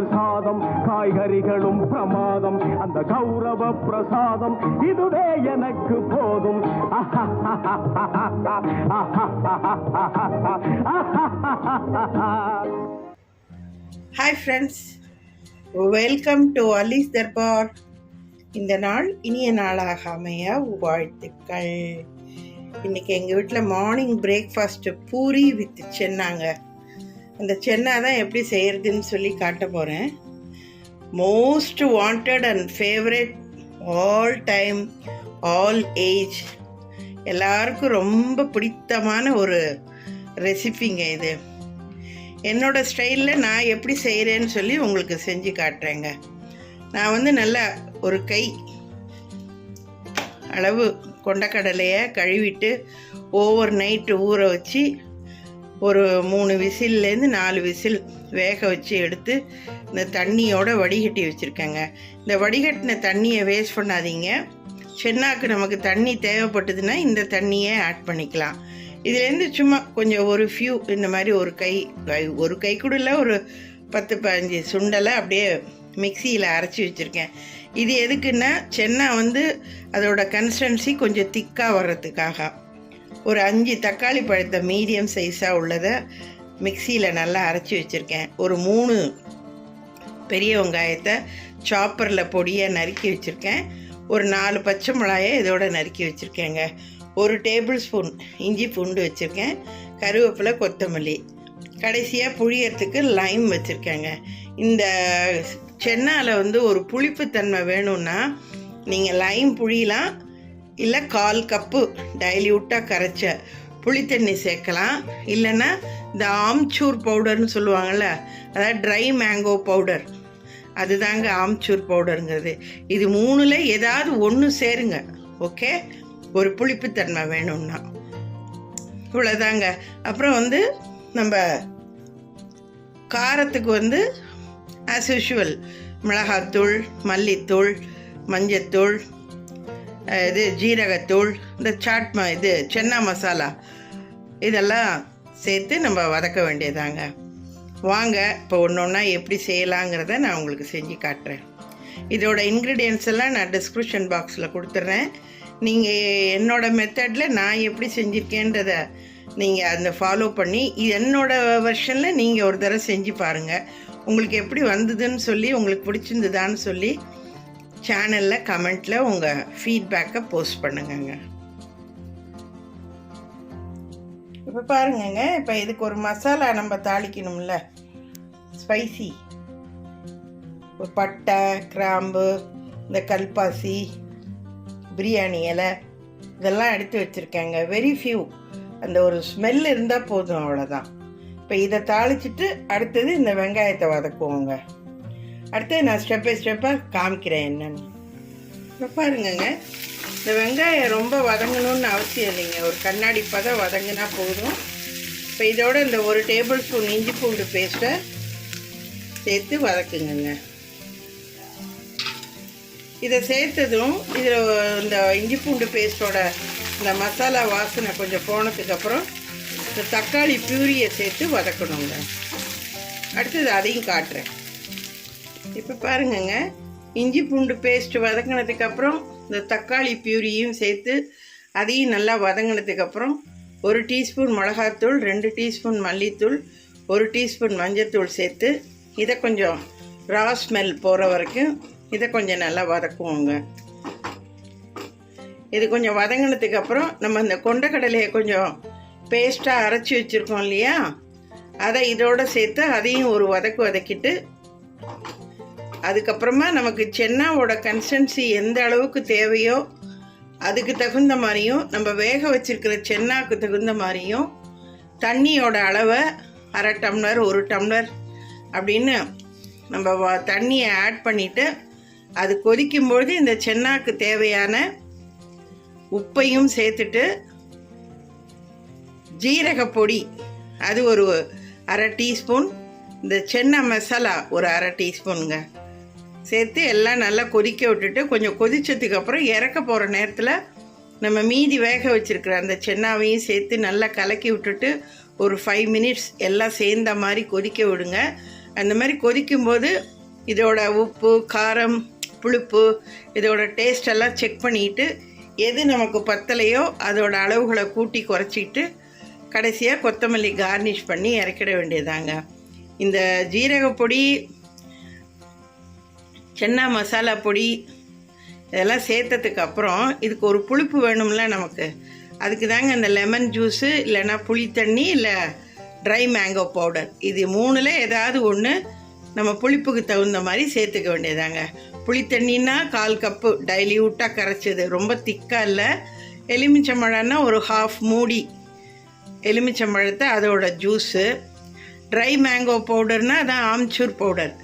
பிரசாதம், காய்கறிகளும் பிரமாதம், அந்த கௌரவ பிரசாதம் இதுவே எனக்கு போதும். Hi friends, welcome to Ali's Darbar. இந்த நாள் இனிய நாளாக அமைய வாழ்த்துக்கள். இன்றைக்கி எங்கள் வீட்டில் மார்னிங் பிரேக்ஃபாஸ்ட்டு பூரி வித் சென்னாங்க. அந்த சென்னா தான் எப்படி செய்கிறதுன்னு சொல்லி காட்ட போகிறேன். Most wanted and favourite, all time, all age, எல்லாருக்கும் ரொம்ப பிடித்தமான ஒரு ரெசிபிங்க இது. என்னோடய ஸ்டைலில் நான் எப்படி செய்கிறேன்னு சொல்லி உங்களுக்கு செஞ்சு காட்டுறேங்க. நான் நல்லா ஒரு கை அளவு கொண்டக்கடலையை கழுவிட்டு ஓவர் நைட்டு ஊற வச்சு ஒரு 3 விசில்லேருந்து 4 விசில் வேக வச்சு எடுத்து இந்த தண்ணியோட வடிகட்டி வச்சுருக்கேங்க. இந்த வடிகட்டின தண்ணியை வேஸ்ட் பண்ணாதீங்க. சென்னாக்கு நமக்கு தண்ணி தேவைப்பட்டதுன்னா இந்த தண்ணியை ஆட் பண்ணிக்கலாம். இதுலேருந்து சும்மா கொஞ்சம் ஒரு ஃபியூ இந்த மாதிரி ஒரு கை கூட இல்லை, ஒரு 10-15 சுண்டலை அப்படியே மிக்சியில் அரைச்சி வச்சுருக்கேன். இது எதுக்குன்னா சென்னா அதோட கன்சிஸ்டன்சி கொஞ்சம் திக்காக வர்றதுக்காக. ஒரு 5 தக்காளி பழத்தை மீடியம் சைஸாக உள்ளதை மிக்சியில் நல்லா அரைச்சி வச்சுருக்கேன். ஒரு 3 பெரிய வெங்காயத்தை சாப்பரில் பொடியாக நறுக்கி வச்சுருக்கேன். ஒரு 4 பச்சை மிளகாயை இதோட நறுக்கி வச்சுருக்கேங்க. 1 டேபிள் ஸ்பூன் இஞ்சி பூண்டு வச்சுருக்கேன். கருவேப்பிலை, கொத்தமல்லி, கடைசியாக புளியறதுக்கு லைம் வச்சுருக்கேங்க. இந்த சென்னாவில் ஒரு புளிப்புத்தன்மை வேணும்னா நீங்கள் லைம் புளியலாம், இல்லை 1/4 கப்பு டைல்யூட்டாக கரைச்ச புளித்தண்ணி சேர்க்கலாம். இல்லைன்னா இந்த ஆம்ச்சூர் பவுடர்னு சொல்லுவாங்கள்ல, அதாவது ட்ரை மேங்கோ பவுடர், அதுதாங்க ஆம்ச்சூர் பவுடருங்கிறது. இது 3ல் ஏதாவது ஒன்று சேருங்க, ஓகே, ஒரு புளிப்புத்தன்மை வேணும்னா. இவ்வளோதாங்க. அப்புறம் நம்ம காரத்துக்கு ஆஸ் யூஷுவல் மிளகாத்தூள், மல்லித்தூள், மஞ்சத்தூள், ஜீரகத்தூள், இந்த சென்னா மசாலா இதெல்லாம் சேர்த்து நம்ம வதக்க வேண்டியதாங்க. வாங்க இப்போ ஒன்று ஒன்றா எப்படி செய்யலாங்கிறத நான் உங்களுக்கு செஞ்சு காட்டுறேன். இதோட இன்க்ரீடியன்ட்ஸ் எல்லாம் நான் டிஸ்கிரிப்ஷன் பாக்ஸில் கொடுத்துட்றேன். நீங்கள் என்னோடய மெத்தடில் நான் எப்படி செஞ்சுருக்கேன்றதை நீங்கள் அந்த ஃபாலோ பண்ணி என்னோடய வெர்ஷனில் நீங்கள் ஒரு தடவை செஞ்சு பாருங்கள். உங்களுக்கு எப்படி வந்ததுன்னு சொல்லி, உங்களுக்கு பிடிச்சிருந்ததான்னு சொல்லி சேனலில் கமெண்ட்டில் உங்கள் ஃபீட்பேக்கை போஸ்ட் பண்ணுங்கங்க. இப்போ பாருங்கங்க, இப்போ இதுக்கு ஒரு மசாலா நம்ம தாளிக்கணும்ல, ஸ்பைசி. ஒரு பட்டை, கிராம்பு, இந்த கல்பாசி, பிரியாணி இலை இதெல்லாம் எடுத்து வச்சுருக்கேங்க. வெரி ஃபியூ, அந்த ஒரு ஸ்மெல் இருந்தால் போதும், அவ்வளோதான். இப்போ இதை தாளிச்சிட்டு அடுத்தது இந்த வெங்காயத்தை வதக்குவோங்க. அடுத்தது நான் ஸ்டெப் பை ஸ்டெப்பாக காமிக்கிறேன் என்னென்னு. இப்போ பாருங்கங்க, இந்த வெங்காயம் ரொம்ப வதங்கணும்னு அவசியம் இல்லைங்க, ஒரு கண்ணாடி பதம் வதங்கினா போதும். இப்போ இதோட இந்த 1 டேபிள் ஸ்பூன் இஞ்சி பூண்டு பேஸ்ட்டை சேர்த்து வதக்குங்க. இதை சேர்த்ததும் இதில் இந்த இஞ்சி பூண்டு பேஸ்ட்டோட இந்த மசாலா வாசனை கொஞ்சம் போனதுக்கப்புறம் இந்த தக்காளி பியூரியை சேர்த்து வதக்கணுங்க. அடுத்தது அதையும் காட்டுறேன். இப்போ பாருங்கங்க, இஞ்சி பூண்டு பேஸ்ட்டு வதங்கினதுக்கப்புறம் இந்த தக்காளி பியூரியும் சேர்த்து அதையும் நல்லா வதங்கினதுக்கப்புறம் 1 டீஸ்பூன் மிளகாத்தூள், 2 டீஸ்பூன் மல்லித்தூள், 1 டீஸ்பூன் மஞ்சத்தூள் சேர்த்து இதை கொஞ்சம் ரா ஸ்மெல் போகிற வரைக்கும் இதை கொஞ்சம் நல்லா வதக்குவோங்க. இது கொஞ்சம் வதங்கினதுக்கப்புறம் நம்ம இந்த கொண்டக்கடலையை கொஞ்சம் பேஸ்ட்டாக அரைச்சி வச்சுருக்கோம் இல்லையா, அதை இதோடு சேர்த்து அதையும் ஒரு வதக்கிட்டு அதுக்கப்புறமா நமக்கு சென்னாவோட கன்சிஸ்டன்சி எந்த அளவுக்கு தேவையோ அதுக்கு தகுந்த மாதிரியும், நம்ம வேக வச்சுருக்கிற சென்னாவுக்கு தகுந்த மாதிரியும் தண்ணியோட அளவை 1/2 டம்ளர் 1 டம்ளர் அப்படின்னு நம்ம தண்ணியை ஆட் பண்ணிவிட்டு அது கொதிக்கும்பொழுது இந்த சென்னாக்கு தேவையான உப்பையும் சேர்த்துட்டு ஜீரகப்பொடி அது ஒரு 1/2 டீஸ்பூன், இந்த சென்னா மசாலா ஒரு 1/2 டீஸ்பூனுங்க சேர்த்து எல்லாம் நல்லா கொதிக்க விட்டுட்டு கொஞ்சம் கொதிச்சதுக்கப்புறம் இறக்க போகிற நேரத்தில் நம்ம மீதி வேக வச்சுருக்கிற அந்த சென்னாவையும் சேர்த்து நல்லா கலக்கி விட்டுட்டு ஒரு 5 மினிட்ஸ் எல்லாம் சேர்ந்த மாதிரி கொதிக்க விடுங்க. அந்த மாதிரி கொதிக்கும்போது இதோட உப்பு, காரம், புளிப்பு, இதோட டேஸ்ட் எல்லாம் செக் பண்ணிட்டு எது நமக்கு பத்தலையோ அதோட அளவுகளை கூட்டி குறைச்சிட்டு கடைசியாக கொத்தமல்லி கார்னிஷ் பண்ணி இறக்கிட வேண்டியதாங்க. இந்த ஜீரகப்பொடி, சென்னா மசாலா பொடி இதெல்லாம் சேர்த்ததுக்கு அப்புறம் இதுக்கு ஒரு புளிப்பு வேணும்ல நமக்கு. அதுக்கு தாங்க இந்த லெமன் ஜூஸு, இல்லைன்னா புளி தண்ணி, இல்லை ட்ரை மேங்கோ பவுடர், இது 3ல் ஏதாவது ஒன்று நம்ம புளிப்புக்கு தகுந்த மாதிரி சேர்த்துக்க வேண்டியதாங்க. புளி தண்ணின்னா 1/4 கப்பு டைல்யூட்டாக கரைச்சது, ரொம்ப திக்காக இல்லை. எலுமிச்சம்பழம்னா ஒரு 1/2 மூடி எலுமிச்சம்பழத்தை, அதோட ஜூஸு. ட்ரை மேங்கோ பவுடர்னால் அதான் ஆம்ச்சூர் பவுடர்,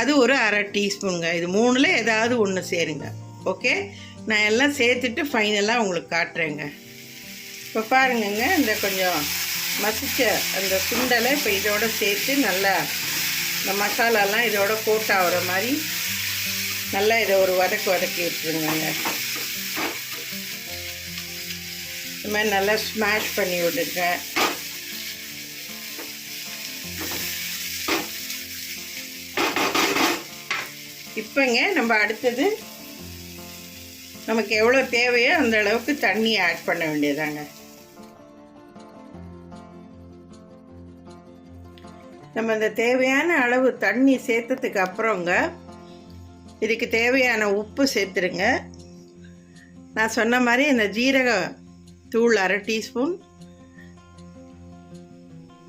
அது ஒரு 1/2 டீஸ்பூனுங்க. இது 3ல் ஏதாவது ஒன்று சேருங்க. ஓகே, நான் எல்லாம் சேர்த்துட்டு ஃபைனலாக உங்களுக்கு காட்டுறேங்க. இப்போ பாருங்கங்க, இந்த கொஞ்சம் மசிச்ச அந்த சுண்டலை இப்போ இதோட சேர்த்து நல்லா இந்த மசாலாலாம் இதோட கோட் ஆகிற மாதிரி நல்லா இதை ஒரு வதக்கி விட்டுருங்க. இந்த மாதிரி நல்லா ஸ்மாஷ் பண்ணி விடுங்க. இப்போங்க நம்ம அடுத்தது நமக்கு எவ்வளோ தேவையோ அந்த அளவுக்கு தண்ணி ஆட் பண்ண வேண்டியதாங்க. நம்ம இந்த தேவையான அளவு தண்ணி சேர்த்ததுக்கு அப்புறங்க இதுக்கு தேவையான உப்பு சேர்த்துருங்க. நான் சொன்ன மாதிரி இந்த ஜீரக தூள் 1/2 டீஸ்பூன்,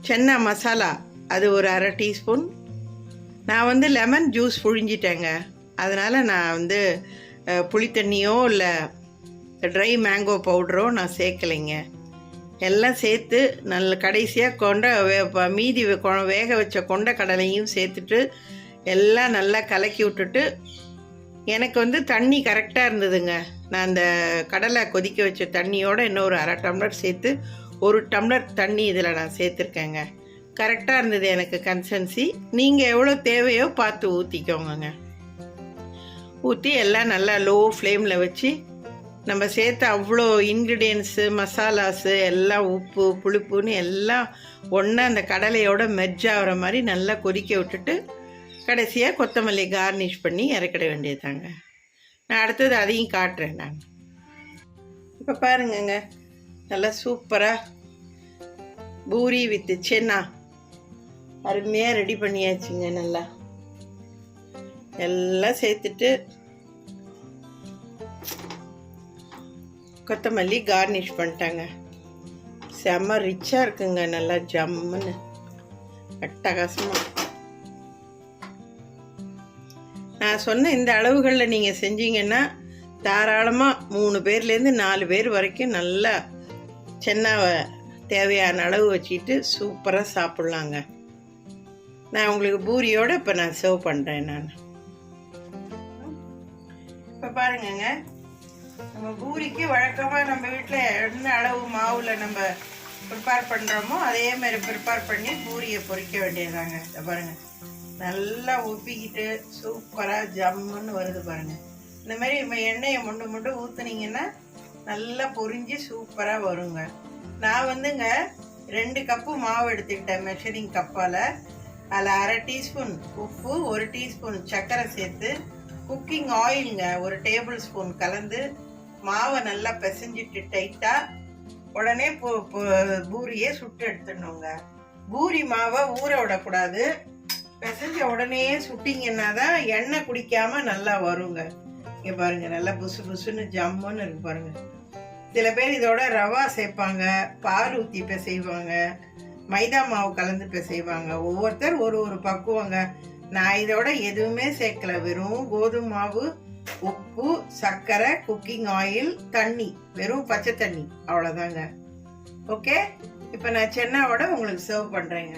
சென்னா மசாலா அது ஒரு 1/2 டீஸ்பூன். நான் லெமன் ஜூஸ் புழிஞ்சிட்டேங்க, அதனால் நான் புளித்தண்ணியோ இல்லை ட்ரை மேங்கோ பவுடரோ நான் சேர்க்கலைங்க. எல்லாம் சேர்த்து நல்ல கடைசியாக மீதி வேக வச்ச கொண்ட கடலையும் சேர்த்துட்டு எல்லாம் நல்லா கலக்கி விட்டுட்டு, எனக்கு தண்ணி கரெக்டாக இருந்ததுங்க. நான் அந்த கடலை கொதிக்க வச்ச தண்ணியோடு இன்னும் ஒரு 1/2 டம்ளர் சேர்த்து 1 டம்ளர் தண்ணி இதில் நான் சேர்த்துருக்கேங்க. கரெக்டாக இருந்தது எனக்கு கன்சன்சி. நீங்கள் எவ்வளோ தேவையோ பார்த்து ஊற்றிக்கோங்க. ஊற்றி எல்லாம் நல்லா லோ ஃப்ளேமில் வச்சு நம்ம சேர்த்த அவ்வளோ இன்க்ரீடியன்ஸு, மசாலாஸு எல்லாம், உப்பு, புளிப்புன்னு எல்லாம் ஒன்றா அந்த கடலையோட மெர்ஜ் ஆகிற மாதிரி நல்லா கொதிக்க விட்டுட்டு கடைசியாக கொத்தமல்லி கார்னிஷ் பண்ணி இறக்கிட வேண்டியதாங்க. நான் அடுத்தது அதையும் காட்டுறேன். நான் இப்போ பாருங்கங்க, நல்லா சூப்பராக பூரி வித் சென்னா அருமையாக ரெடி பண்ணியாச்சுங்க. நல்லா எல்லாம் சேர்த்துட்டு கொத்தமல்லி கார்னிஷ் பண்ணிட்டாங்க. செம்ம ரிச்சாக இருக்குங்க, நல்லா ஜம்முன்னு அட்டகாசமாக. நான் சொன்ன இந்த அளவுகளில் நீங்கள் செஞ்சீங்கன்னா தாராளமாக 3 பேர்லேருந்து 4 பேர் வரைக்கும் நல்லா சென்னாவை தேவையான அளவு வச்சுட்டு சூப்பராக சாப்பிட்லாங்க. நான் உங்களுக்கு பூரியோடு இப்போ நான் சர்வ் பண்ணுறேன். நான் இப்போ பாருங்கங்க, நம்ம பூரிக்கு வழக்கமாக நம்ம வீட்டில் என்ன அளவு மாவில் நம்ம ப்ரிப்பேர் பண்ணுறோமோ அதே மாதிரி ப்ரிப்பேர் பண்ணி பூரியை பொரிக்க வேண்டியதாங்க. இதை பாருங்கள், நல்லா உப்பிக்கிட்டு சூப்பராக ஜம்முன்னு வருது பாருங்கள். இந்த மாதிரி எண்ணெயை மொண்டு ஊற்றுனீங்கன்னா நல்லா பொரிஞ்சு சூப்பராக வருங்க. நான் 2 கப்பு மாவு எடுத்துக்கிட்டேன் மெஷரிங் கப்பால். அதில் 1/2 டீஸ்பூன் உப்பு, 1 டீஸ்பூன் சர்க்கரை சேர்த்து குக்கிங் ஆயிலுங்க 1 டேபிள் ஸ்பூன் கலந்து மாவை நல்லா பிசைஞ்சிட்டு டைட்டாக உடனே பூரியை சுட்டு எடுத்துடணுங்க. பூரி மாவை ஊற விடக்கூடாது, பிசைஞ்ச உடனே சுட்டிங்கன்னா தான் எண்ணெய் குடிக்காமல் நல்லா வருங்க. இங்கே பாருங்கள், நல்லா புசு புசுன்னு ஜம்முன்னு இருக்கு பாருங்கள். சில பேர் இதோட ரவா சேர்ப்பாங்க, பால் ஊற்றி பிசைவாங்க, மைதா மாவு கலந்து பிசைவாங்க. ஒவ்வொருத்தர் ஒரு பக்குவங்க. நான் இதோட எதுவுமே சேர்க்கல, வெறும் கோதுமை மாவு, உப்பு, சர்க்கரை, குக்கிங் ஆயில், தண்ணி, வெறும் பச்சை தண்ணி, அவ்வளோதாங்க. ஓகே, இப்போ நான் சென்னாவோட உங்களுக்கு சர்வ் பண்ணுறேங்க.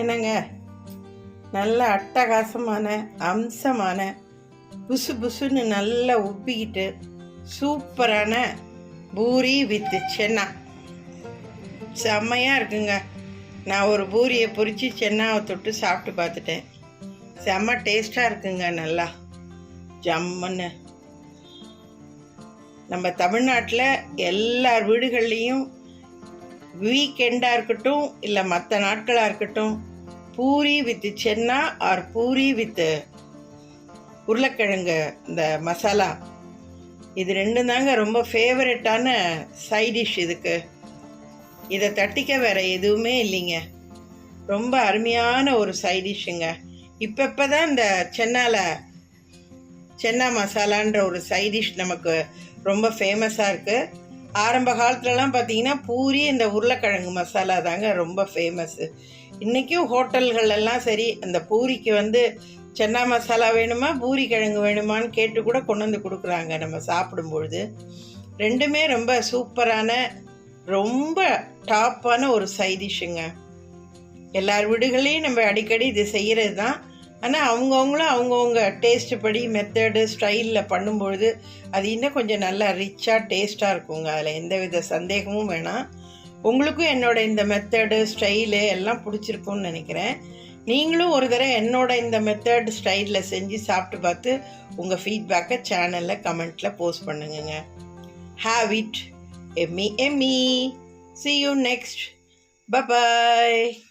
என்னங்க, நல்ல அட்டகாசமான அம்சமான புசு புசுன்னு நல்லா உப்பிக்கிட்டு சூப்பரான பூரி வித் சென்னா செம்மையாக இருக்குங்க. நான் ஒரு பூரியை பொரித்து சென்னாவை தொட்டு சாப்பிட்டு பார்த்துட்டேன். செம்ம டேஸ்ட்டாக இருக்குங்க, நல்லா ஜம்முன்னு. நம்ம தமிழ்நாட்டில் எல்லார் வீடுகள்லேயும் வீக்கெண்டாக இருக்கட்டும் இல்லை மற்ற நாட்களாக இருக்கட்டும் puri with chana or puri with உருளைக்கிழங்கு இந்த மசாலா, இது ரெண்டும் தாங்க ரொம்ப ஃபேவரட்டான சைடிஷ் இதுக்கு. இதை தட்டிக்க வேறு எதுவுமே இல்லைங்க. ரொம்ப அருமையான ஒரு சைடிஷ்ஷுங்க. இப்போ தான் இந்த சென்னா மசாலான்ற ஒரு சைடிஷ் நமக்கு ரொம்ப ஃபேமஸாக இருக்குது. ஆரம்ப காலத்துலலாம் பார்த்திங்கன்னா பூரி இந்த உருளைக்கிழங்கு மசாலா தாங்க ரொம்ப ஃபேமஸ்ஸு. இன்றைக்கும் ஹோட்டல்களெல்லாம் சரி, அந்த பூரிக்கு வந்து சென்னா மசாலா வேணுமா பூரி கிழங்கு வேணுமான்னு கேட்டு கூட கொண்டு வந்து கொடுக்குறாங்க நம்ம சாப்பிடும்பொழுது. ரெண்டுமே ரொம்ப சூப்பரான ரொம்ப டாப்பான ஒரு சைடிஷ்ஷுங்க. எல்லார் வீடுகளையும் நம்ம அடிக்கடி இது செய்கிறது தான். ஆனால் அவங்கவுங்களும் அவங்கவுங்க டேஸ்ட்டு படி மெத்தடு ஸ்டைலில் பண்ணும்பொழுது அது இன்னும் கொஞ்சம் நல்லா ரிச்சாக டேஸ்ட்டாக இருக்குங்க. அதில் எந்த வித சந்தேகமும் வேணாம். உங்களுக்கும் என்னோட இந்த மெத்தடு ஸ்டைலு எல்லாம் பிடிச்சிருக்குன்னு நினைக்கிறேன். நீங்களும் ஒரு தடவை என்னோட இந்த மெத்தட் ஸ்டைலில் செஞ்சு சாப்பிட்டு பார்த்து உங்கள் ஃபீட்பேக்கை சேனலில் கமெண்ட்டில் போஸ்ட் பண்ணுங்க. Have it. Emmy. See you next. Bye-bye.